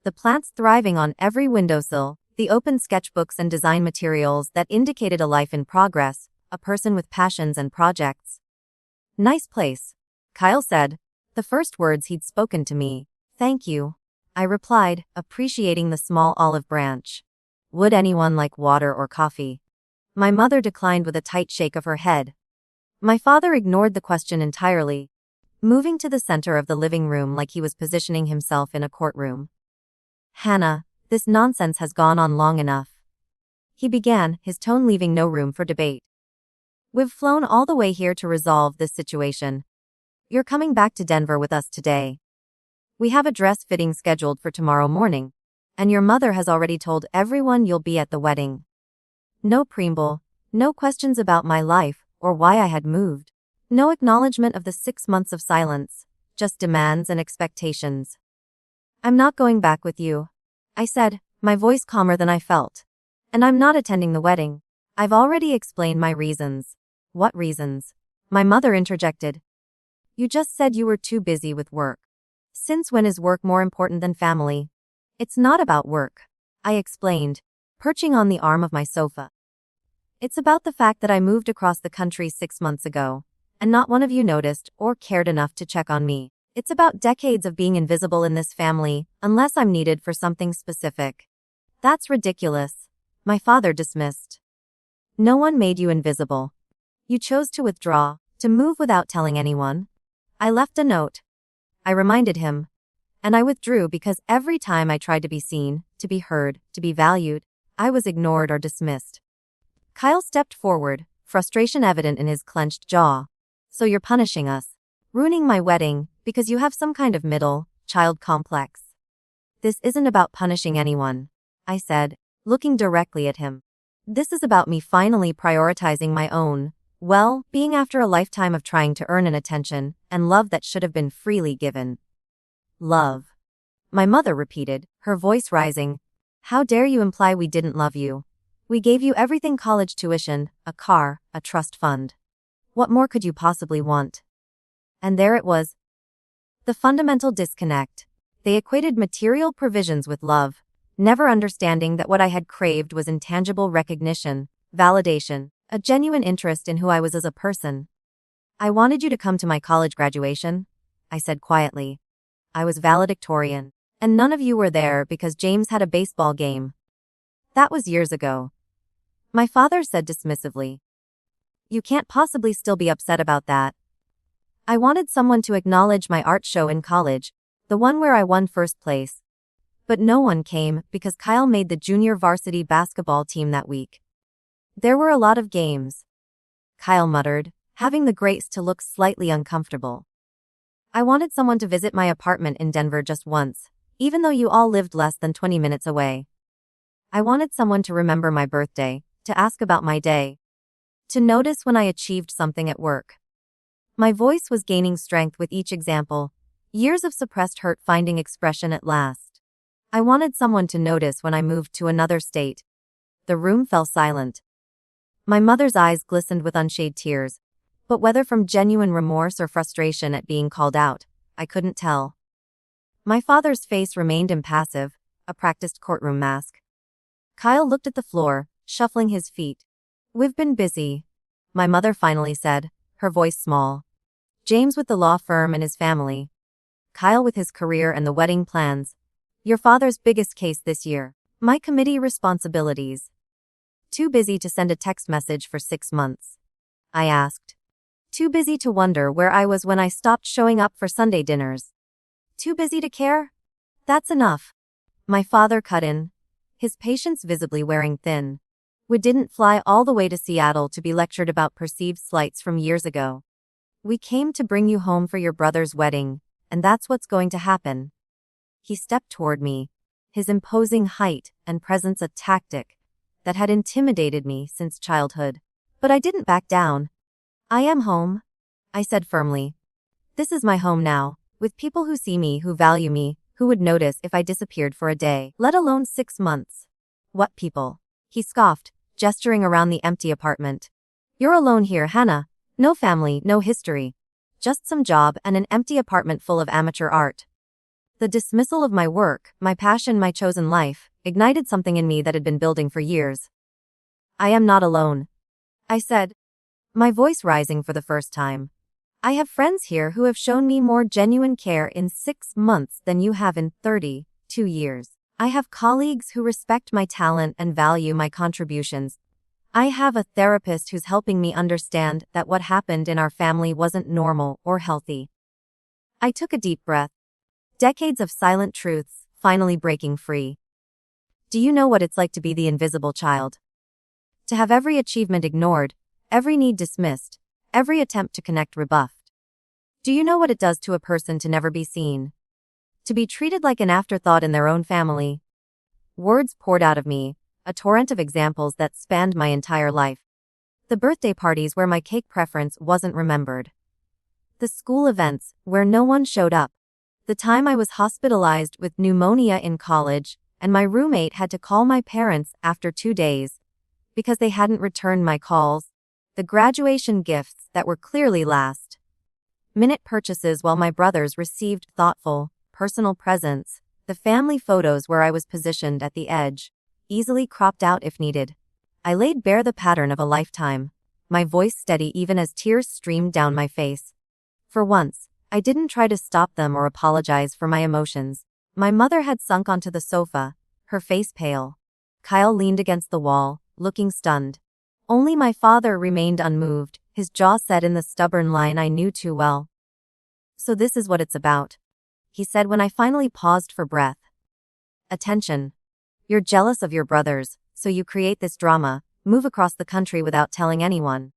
the plants thriving on every windowsill, the open sketchbooks and design materials that indicated a life in progress, a person with passions and projects. Nice place, Kyle said, the first words he'd spoken to me. Thank you, I replied, appreciating the small olive branch. Would anyone like water or coffee? My mother declined with a tight shake of her head. My father ignored the question entirely, moving to the center of the living room like he was positioning himself in a courtroom. Hannah, this nonsense has gone on long enough. He began, his tone leaving no room for debate. We've flown all the way here to resolve this situation. You're coming back to Denver with us today. We have a dress fitting scheduled for tomorrow morning, and your mother has already told everyone you'll be at the wedding. No preamble, no questions about my life or why I had moved. No acknowledgement of the 6 months of silence, just demands and expectations. I'm not going back with you, I said, my voice calmer than I felt. And I'm not attending the wedding. I've already explained my reasons. What reasons? My mother interjected. You just said you were too busy with work. Since when is work more important than family? It's not about work, I explained, perching on the arm of my sofa. It's about the fact that I moved across the country 6 months ago, and not one of you noticed or cared enough to check on me. It's about decades of being invisible in this family, unless I'm needed for something specific. That's ridiculous, my father dismissed. No one made you invisible. You chose to withdraw, to move without telling anyone. I left a note. I reminded him. And I withdrew because every time I tried to be seen, to be heard, to be valued, I was ignored or dismissed. Kyle stepped forward, frustration evident in his clenched jaw. So you're punishing us. Ruining my wedding, because you have some kind of middle-child complex. This isn't about punishing anyone, I said, looking directly at him. This is about me finally prioritizing my own well-being after a lifetime of trying to earn an attention and love that should have been freely given. Love. My mother repeated, her voice rising. How dare you imply we didn't love you? We gave you everything: college tuition, a car, a trust fund. What more could you possibly want? And there it was. The fundamental disconnect. They equated material provisions with love, never understanding that what I had craved was intangible recognition, validation, a genuine interest in who I was as a person. I wanted you to come to my college graduation, I said quietly. I was valedictorian, and none of you were there because James had a baseball game. That was years ago. My father said dismissively. You can't possibly still be upset about that. I wanted someone to acknowledge my art show in college, the one where I won first place. But no one came because Kyle made the junior varsity basketball team that week. There were a lot of games, Kyle muttered, having the grace to look slightly uncomfortable. I wanted someone to visit my apartment in Denver just once, even though you all lived less than 20 minutes away. I wanted someone to remember my birthday, to ask about my day, to notice when I achieved something at work. My voice was gaining strength with each example, years of suppressed hurt finding expression at last. I wanted someone to notice when I moved to another state. The room fell silent. My mother's eyes glistened with unshed tears, but whether from genuine remorse or frustration at being called out, I couldn't tell. My father's face remained impassive, a practiced courtroom mask. Kyle looked at the floor, shuffling his feet. We've been busy, my mother finally said, her voice small. James with the law firm and his family. Kyle with his career and the wedding plans. Your father's biggest case this year. My committee responsibilities. Too busy to send a text message for 6 months, I asked. Too busy to wonder where I was when I stopped showing up for Sunday dinners. Too busy to care? That's enough. My father cut in, his patience visibly wearing thin. We didn't fly all the way to Seattle to be lectured about perceived slights from years ago. We came to bring you home for your brother's wedding, and that's what's going to happen. He stepped toward me, his imposing height and presence a tactic that had intimidated me since childhood. But I didn't back down. I am home, I said firmly. This is my home now, with people who see me, who value me, who would notice if I disappeared for a day, let alone 6 months. What people? He scoffed, gesturing around the empty apartment. You're alone here, Hannah. No family, no history. Just some job and an empty apartment full of amateur art. The dismissal of my work, my passion, my chosen life, ignited something in me that had been building for years. I am not alone, I said, my voice rising for the first time. I have friends here who have shown me more genuine care in 6 months than you have in 32 years. I have colleagues who respect my talent and value my contributions. I have a therapist who's helping me understand that what happened in our family wasn't normal or healthy. I took a deep breath. Decades of silent truths, finally breaking free. Do you know what it's like to be the invisible child? To have every achievement ignored, every need dismissed, every attempt to connect rebuffed. Do you know what it does to a person to never be seen? To be treated like an afterthought in their own family? Words poured out of me, a torrent of examples that spanned my entire life. The birthday parties where my cake preference wasn't remembered. The school events where no one showed up. The time I was hospitalized with pneumonia in college, and my roommate had to call my parents after 2 days because they hadn't returned my calls. The graduation gifts that were clearly last-minute purchases while my brothers received thoughtful, personal presents. The family photos where I was positioned at the edge, easily cropped out if needed. I laid bare the pattern of a lifetime, my voice steady even as tears streamed down my face. For once, I didn't try to stop them or apologize for my emotions. My mother had sunk onto the sofa, her face pale. Kyle leaned against the wall, looking stunned. Only my father remained unmoved, his jaw set in the stubborn line I knew too well. So this is what it's about, he said when I finally paused for breath. Attention. You're jealous of your brothers, so you create this drama, move across the country without telling anyone.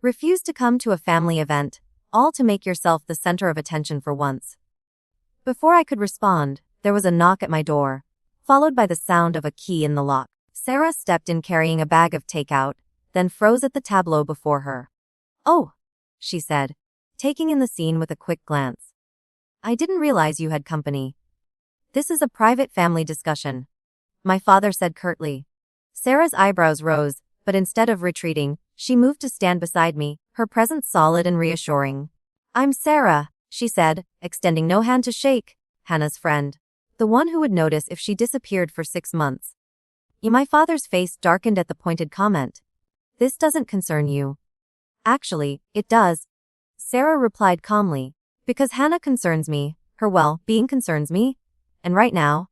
Refuse to come to a family event, all to make yourself the center of attention for once. Before I could respond, there was a knock at my door, followed by the sound of a key in the lock. Sarah stepped in carrying a bag of takeout, then froze at the tableau before her. "Oh," she said, taking in the scene with a quick glance. "I didn't realize you had company." "This is a private family discussion," my father said curtly. Sarah's eyebrows rose, but instead of retreating, she moved to stand beside me, her presence solid and reassuring. "I'm Sarah," she said, extending no hand to shake. "Hannah's friend. The one who would notice if she disappeared for 6 months." My father's face darkened at the pointed comment. "This doesn't concern you." "Actually, it does," Sarah replied calmly. "Because Hannah concerns me, her well-being concerns me. And right now,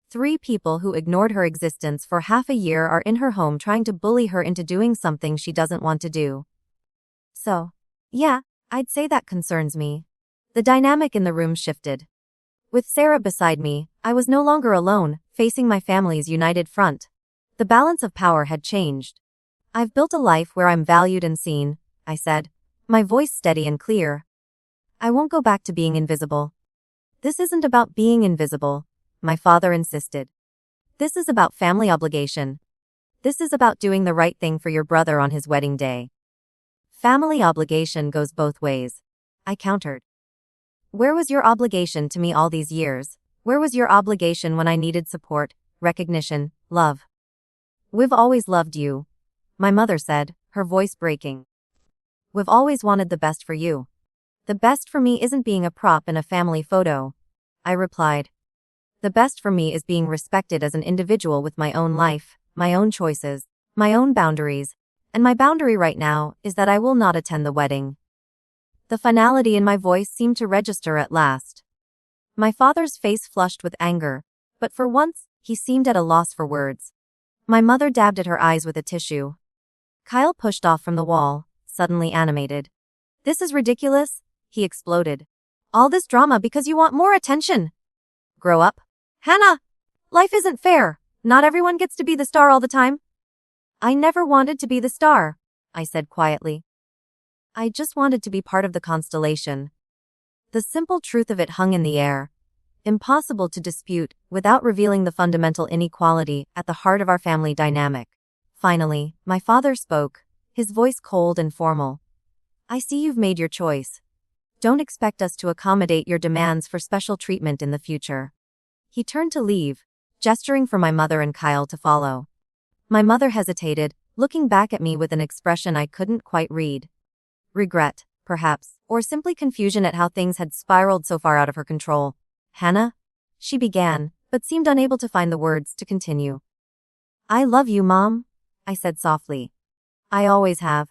3 people who ignored her existence for half a year are in her home trying to bully her into doing something she doesn't want to do. So, yeah, I'd say that concerns me." The dynamic in the room shifted. With Sarah beside me, I was no longer alone, facing my family's united front. The balance of power had changed. "I've built a life where I'm valued and seen," I said, my voice steady and clear. "I won't go back to being invisible." "This isn't about being invisible," my father insisted. "This is about family obligation. This is about doing the right thing for your brother on his wedding day." "Family obligation goes both ways," I countered. "Where was your obligation to me all these years? Where was your obligation when I needed support, recognition, love?" "We've always loved you," my mother said, her voice breaking. "We've always wanted the best for you." "The best for me isn't being a prop in a family photo," I replied. "The best for me is being respected as an individual with my own life, my own choices, my own boundaries, and my boundary right now is that I will not attend the wedding." The finality in my voice seemed to register at last. My father's face flushed with anger, but for once, he seemed at a loss for words. My mother dabbed at her eyes with a tissue. Kyle pushed off from the wall, suddenly animated. "This is ridiculous," he exploded. "All this drama because you want more attention. Grow up. Hannah! Life isn't fair. Not everyone gets to be the star all the time." "I never wanted to be the star," I said quietly. "I just wanted to be part of the constellation." The simple truth of it hung in the air, impossible to dispute without revealing the fundamental inequality at the heart of our family dynamic. Finally, my father spoke, his voice cold and formal. "I see you've made your choice. Don't expect us to accommodate your demands for special treatment in the future." He turned to leave, gesturing for my mother and Kyle to follow. My mother hesitated, looking back at me with an expression I couldn't quite read. Regret, perhaps, or simply confusion at how things had spiraled so far out of her control. "Hannah?" she began, but seemed unable to find the words to continue. "I love you, Mom," I said softly. "I always have.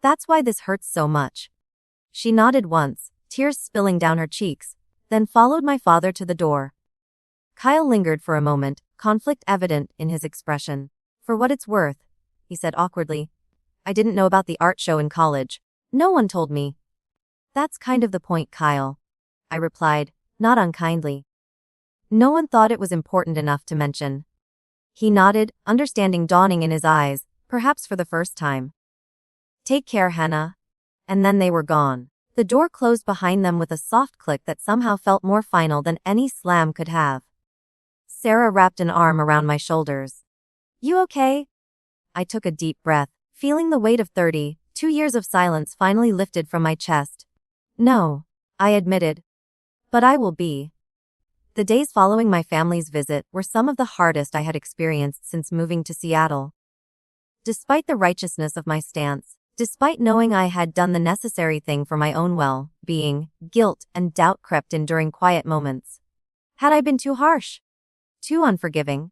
That's why this hurts so much." She nodded once, tears spilling down her cheeks, then followed my father to the door. Kyle lingered for a moment, conflict evident in his expression. "For what it's worth," he said awkwardly. "I didn't know about the art show in college. No one told me." "That's kind of the point, Kyle," I replied, not unkindly. "No one thought it was important enough to mention." He nodded, understanding dawning in his eyes, perhaps for the first time. "Take care, Hannah." And then they were gone. The door closed behind them with a soft click that somehow felt more final than any slam could have. Sarah wrapped an arm around my shoulders. "You okay?" I took a deep breath, feeling the weight of 2 years of silence finally lifted from my chest. "No," I admitted. "But I will be." The days following my family's visit were some of the hardest I had experienced since moving to Seattle. Despite the righteousness of my stance, despite knowing I had done the necessary thing for my own well-being, guilt and doubt crept in during quiet moments. Had I been too harsh? Too unforgiving?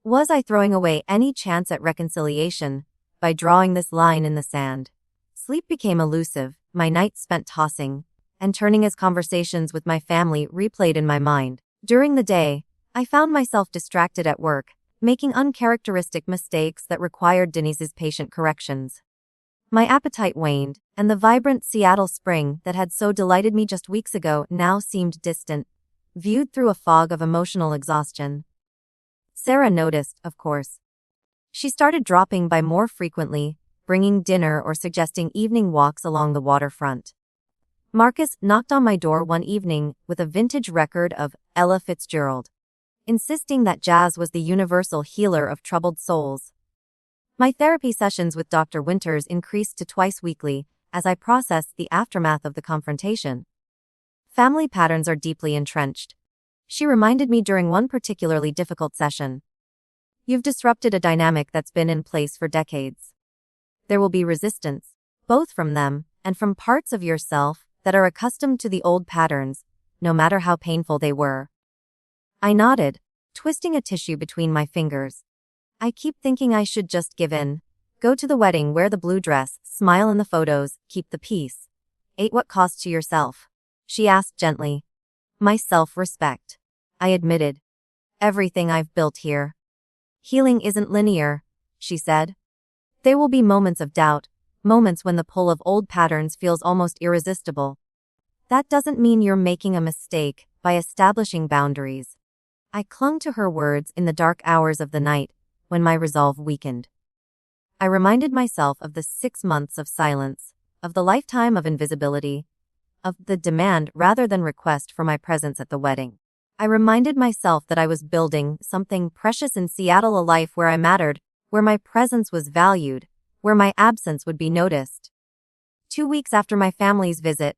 Was I throwing away any chance at reconciliation by drawing this line in the sand? Sleep became elusive, my nights spent tossing and turning as conversations with my family replayed in my mind. During the day, I found myself distracted at work, making uncharacteristic mistakes that required Denise's patient corrections. My appetite waned, and the vibrant Seattle spring that had so delighted me just weeks ago now seemed distant, viewed through a fog of emotional exhaustion. Sarah noticed, of course. She started dropping by more frequently, bringing dinner or suggesting evening walks along the waterfront. Marcus knocked on my door one evening with a vintage record of Ella Fitzgerald, insisting that jazz was the universal healer of troubled souls. My therapy sessions with Dr. Winters increased to twice weekly as I processed the aftermath of the confrontation. Family patterns are deeply entrenched, she reminded me during one particularly difficult session. You've disrupted a dynamic that's been in place for decades. There will be resistance, both from them and from parts of yourself that are accustomed to the old patterns, no matter how painful they were. I nodded, twisting a tissue between my fingers. I keep thinking I should just give in. Go to the wedding, wear the blue dress, smile in the photos, keep the peace. At what cost to yourself? She asked gently. My self-respect, I admitted. Everything I've built here. Healing isn't linear, she said. There will be moments of doubt, moments when the pull of old patterns feels almost irresistible. That doesn't mean you're making a mistake by establishing boundaries. I clung to her words in the dark hours of the night, when my resolve weakened. I reminded myself of the 6 months of silence, of the lifetime of invisibility, of the demand rather than request for my presence at the wedding. I reminded myself that I was building something precious in Seattle, a life where I mattered, where my presence was valued, where my absence would be noticed. 2 weeks after my family's visit,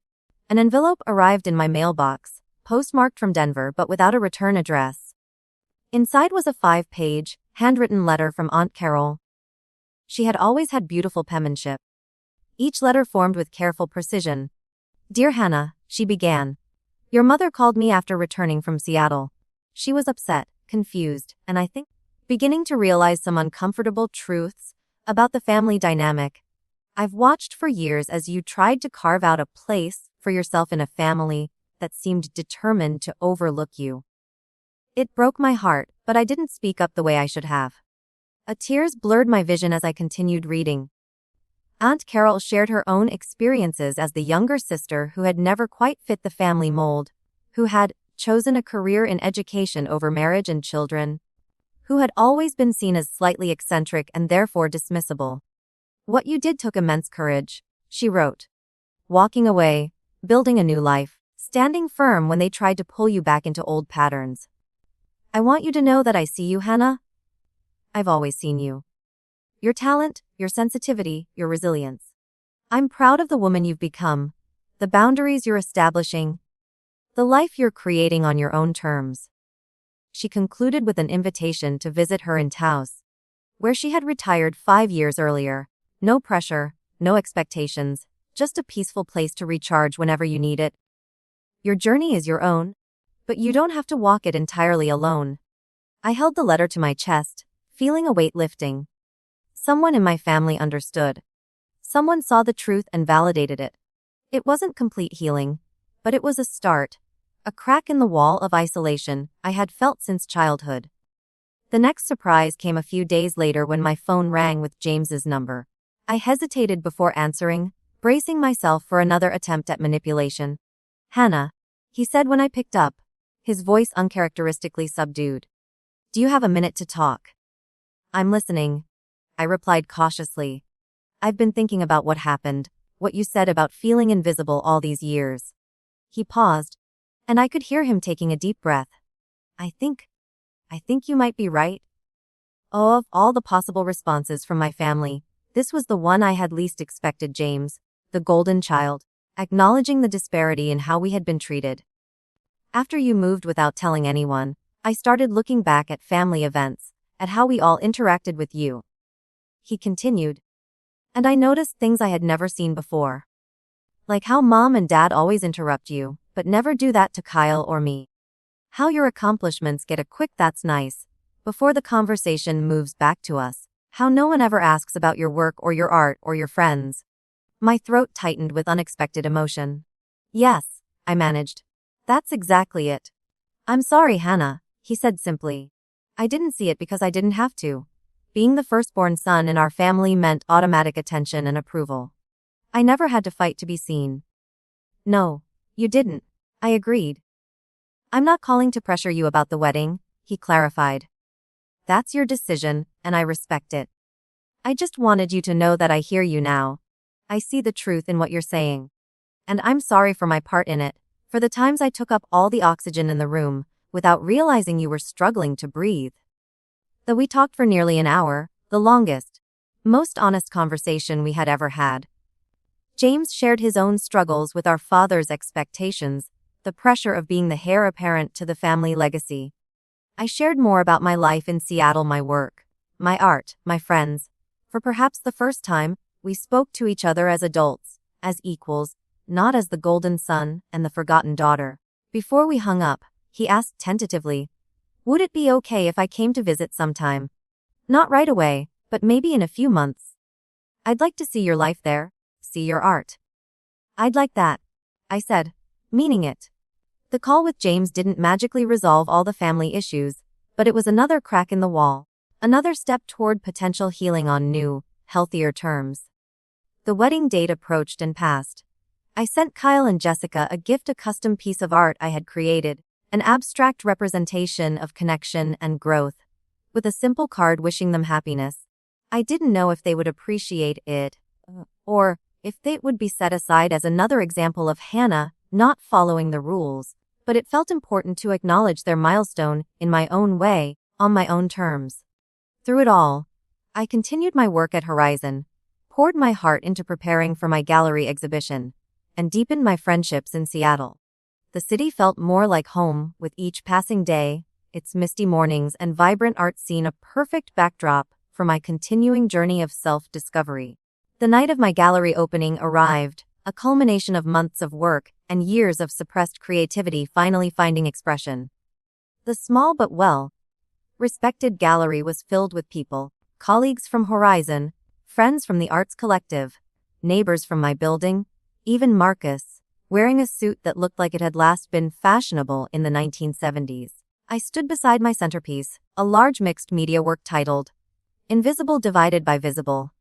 an envelope arrived in my mailbox, postmarked from Denver but without a return address. Inside was a 5-page, handwritten letter from Aunt Carol. She had always had beautiful penmanship. Each letter formed with careful precision. Dear Hannah, she began. Your mother called me after returning from Seattle. She was upset, confused, and I think beginning to realize some uncomfortable truths about the family dynamic. I've watched for years as you tried to carve out a place for yourself in a family that seemed determined to overlook you. It broke my heart, but I didn't speak up the way I should have. Tears blurred my vision as I continued reading. Aunt Carol shared her own experiences as the younger sister who had never quite fit the family mold, who had chosen a career in education over marriage and children, who had always been seen as slightly eccentric and therefore dismissible. What you did took immense courage, she wrote. Walking away, building a new life, standing firm when they tried to pull you back into old patterns. I want you to know that I see you, Hannah. I've always seen you. Your talent, your sensitivity, your resilience. I'm proud of the woman you've become, the boundaries you're establishing, the life you're creating on your own terms. She concluded with an invitation to visit her in Taos, where she had retired 5 years earlier. No pressure, no expectations, just a peaceful place to recharge whenever you need it. Your journey is your own, but you don't have to walk it entirely alone. I held the letter to my chest, feeling a weight lifting. Someone in my family understood. Someone saw the truth and validated it. It wasn't complete healing, but it was a start, a crack in the wall of isolation I had felt since childhood. The next surprise came a few days later when my phone rang with James's number. I hesitated before answering, bracing myself for another attempt at manipulation. Hannah, he said when I picked up, his voice uncharacteristically subdued. Do you have a minute to talk? I'm listening, I replied cautiously. I've been thinking about what happened, what you said about feeling invisible all these years. He paused, and I could hear him taking a deep breath. I think you might be right. Oh, of all the possible responses from my family, this was the one I had least expected. James, the golden child, acknowledging the disparity in how we had been treated. After you moved without telling anyone, I started looking back at family events, at how we all interacted with you. He continued. And I noticed things I had never seen before. Like how Mom and Dad always interrupt you, but never do that to Kyle or me. How your accomplishments get a quick "that's nice" before the conversation moves back to us. How no one ever asks about your work or your art or your friends. My throat tightened with unexpected emotion. Yes, I managed. That's exactly it. I'm sorry, Hannah, he said simply. I didn't see it because I didn't have to. Being the firstborn son in our family meant automatic attention and approval. I never had to fight to be seen. No, you didn't, I agreed. I'm not calling to pressure you about the wedding, he clarified. That's your decision, and I respect it. I just wanted you to know that I hear you now. I see the truth in what you're saying. And I'm sorry for my part in it, for the times I took up all the oxygen in the room, without realizing you were struggling to breathe. Though we talked for nearly an hour, the longest, most honest conversation we had ever had. James shared his own struggles with our father's expectations, the pressure of being the heir apparent to the family legacy. I shared more about my life in Seattle, my work, my art, my friends. For perhaps the first time, we spoke to each other as adults, as equals, not as the golden son and the forgotten daughter. Before we hung up, he asked tentatively, "Would it be okay if I came to visit sometime? Not right away, but maybe in a few months. I'd like to see your life there, see your art." "I'd like that," I said, meaning it. The call with James didn't magically resolve all the family issues, but it was another crack in the wall, another step toward potential healing on new, healthier terms. The wedding date approached and passed. I sent Kyle and Jessica a gift, a custom piece of art I had created, an abstract representation of connection and growth, with a simple card wishing them happiness. I didn't know if they would appreciate it, or if it would be set aside as another example of Hannah not following the rules, but it felt important to acknowledge their milestone in my own way, on my own terms. Through it all, I continued my work at Horizon, poured my heart into preparing for my gallery exhibition, and deepened my friendships in Seattle. The city felt more like home with each passing day, its misty mornings and vibrant art scene a perfect backdrop for my continuing journey of self-discovery. The night of my gallery opening arrived, a culmination of months of work and years of suppressed creativity finally finding expression. The small but well-respected gallery was filled with people, colleagues from Horizon, friends from the Arts Collective, neighbors from my building, even Marcus, wearing a suit that looked like it had last been fashionable in the 1970s. I stood beside my centerpiece, a large mixed media work titled, "Invisible Divided by Visible,"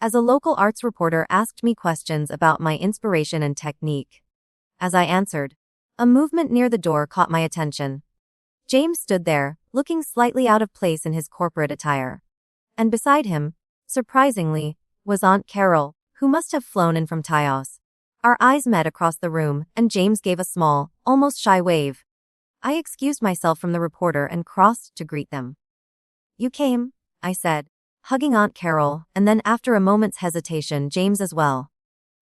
as a local arts reporter asked me questions about my inspiration and technique. As I answered, a movement near the door caught my attention. James stood there, looking slightly out of place in his corporate attire. And beside him, surprisingly, was Aunt Carol, who must have flown in from Taos. Our eyes met across the room, and James gave a small, almost shy wave. I excused myself from the reporter and crossed to greet them. "You came," I said, hugging Aunt Carol, and then after a moment's hesitation, James as well.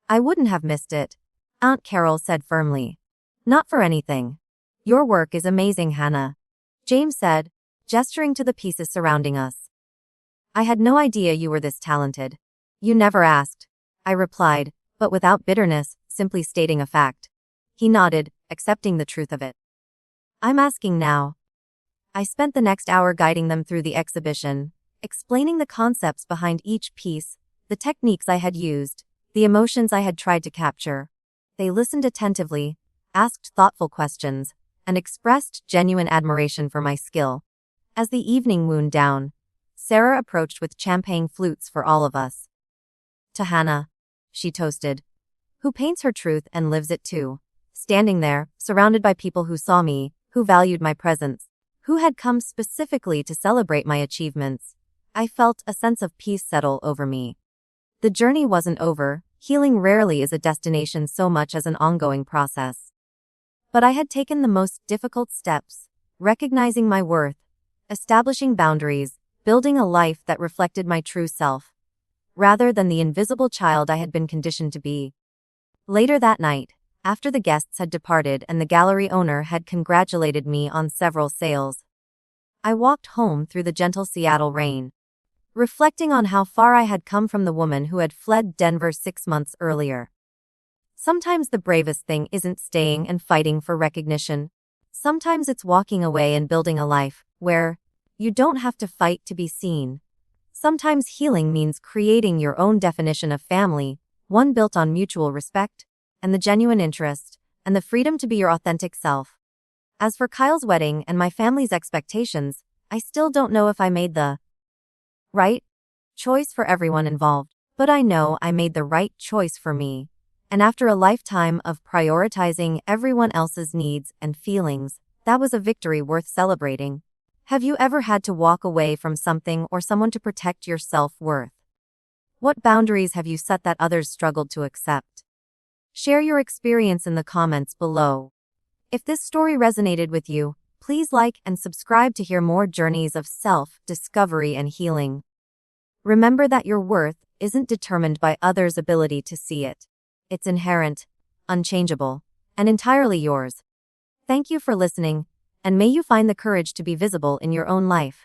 "I wouldn't have missed it," Aunt Carol said firmly. "Not for anything. Your work is amazing, Hannah," James said, gesturing to the pieces surrounding us. "I had no idea you were this talented." "You never asked," I replied, but without bitterness, simply stating a fact. He nodded, accepting the truth of it. "I'm asking now." I spent the next hour guiding them through the exhibition, explaining the concepts behind each piece, the techniques I had used, the emotions I had tried to capture. They listened attentively, asked thoughtful questions, and expressed genuine admiration for my skill. As the evening wound down, Sarah approached with champagne flutes for all of us. "To Hannah," she toasted, "who paints her truth and lives it too." Standing there, surrounded by people who saw me, who valued my presence, who had come specifically to celebrate my achievements, I felt a sense of peace settle over me. The journey wasn't over. Healing rarely is a destination so much as an ongoing process. But I had taken the most difficult steps, recognizing my worth, establishing boundaries, building a life that reflected my true self, rather than the invisible child I had been conditioned to be. Later that night, after the guests had departed and the gallery owner had congratulated me on several sales, I walked home through the gentle Seattle rain, reflecting on how far I had come from the woman who had fled Denver 6 months earlier. Sometimes the bravest thing isn't staying and fighting for recognition. Sometimes it's walking away and building a life where you don't have to fight to be seen. Sometimes healing means creating your own definition of family, one built on mutual respect, and the genuine interest, and the freedom to be your authentic self. As for Kyle's wedding and my family's expectations, I still don't know if I made the right choice for everyone involved, but I know I made the right choice for me. And after a lifetime of prioritizing everyone else's needs and feelings, that was a victory worth celebrating. Have you ever had to walk away from something or someone to protect your self-worth? What boundaries have you set that others struggled to accept? Share your experience in the comments below. If this story resonated with you, please like and subscribe to hear more journeys of self-discovery and healing. Remember that your worth isn't determined by others' ability to see it. It's inherent, unchangeable, and entirely yours. Thank you for listening, and may you find the courage to be visible in your own life.